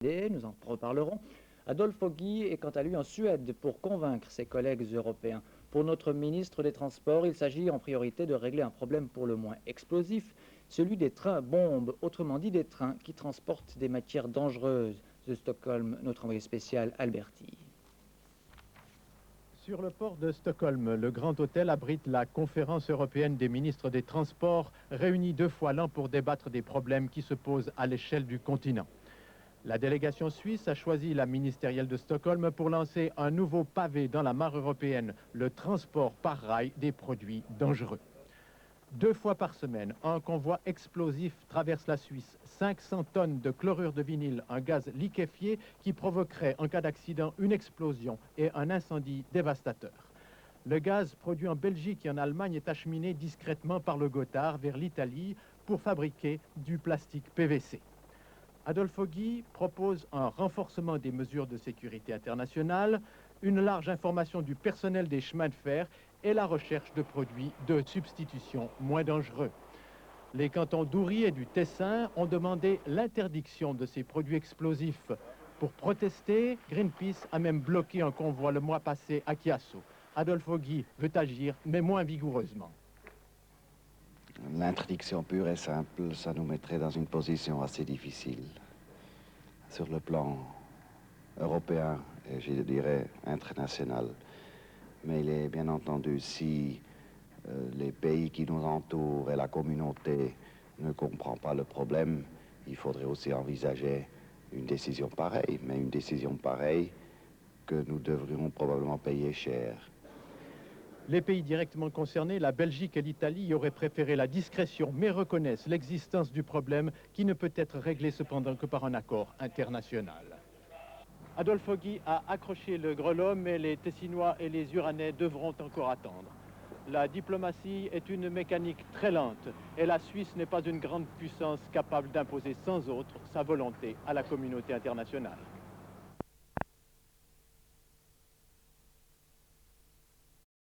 Nous en reparlerons. Adolfo Guy est quant à lui en Suède pour convaincre ses collègues européens. Pour notre ministre des Transports, il s'agit en priorité de régler un problème pour le moins explosif, celui des trains-bombes, autrement dit des trains qui transportent des matières dangereuses. De Stockholm, notre envoyé spécial Alberti. Sur le port de Stockholm, le Grand Hôtel abrite la conférence européenne des ministres des Transports, réunie 2 fois l'an pour débattre des problèmes qui se posent à l'échelle du continent. La délégation suisse a choisi la ministérielle de Stockholm pour lancer un nouveau pavé dans la mare européenne, le transport par rail des produits dangereux. 2 fois par semaine, un convoi explosif traverse la Suisse. 500 tonnes de chlorure de vinyle, un gaz liquéfié qui provoquerait, en cas d'accident, une explosion et un incendie dévastateur. Le gaz produit en Belgique et en Allemagne est acheminé discrètement par le Gotthard vers l'Italie pour fabriquer du plastique PVC. Adolfo Guy propose un renforcement des mesures de sécurité internationale, une large information du personnel des chemins de fer et la recherche de produits de substitution moins dangereux. Les cantons d'Uri et du Tessin ont demandé l'interdiction de ces produits explosifs. Pour protester, Greenpeace a même bloqué un convoi le mois passé à Chiasso. Adolfo Guy veut agir, mais moins vigoureusement. L'interdiction pure et simple, ça nous mettrait dans une position assez difficile. Sur le plan européen et je dirais international. Mais il est bien entendu, si les pays qui nous entourent et la communauté ne comprennent pas le problème, il faudrait aussi envisager une décision pareille, mais une décision pareille que nous devrions probablement payer cher. Les pays directement concernés, la Belgique et l'Italie, auraient préféré la discrétion, mais reconnaissent l'existence du problème qui ne peut être réglé cependant que par un accord international. Adolfo Guy a accroché le grelot, mais les Tessinois et les Uranais devront encore attendre. La diplomatie est une mécanique très lente et la Suisse n'est pas une grande puissance capable d'imposer sans autre sa volonté à la communauté internationale.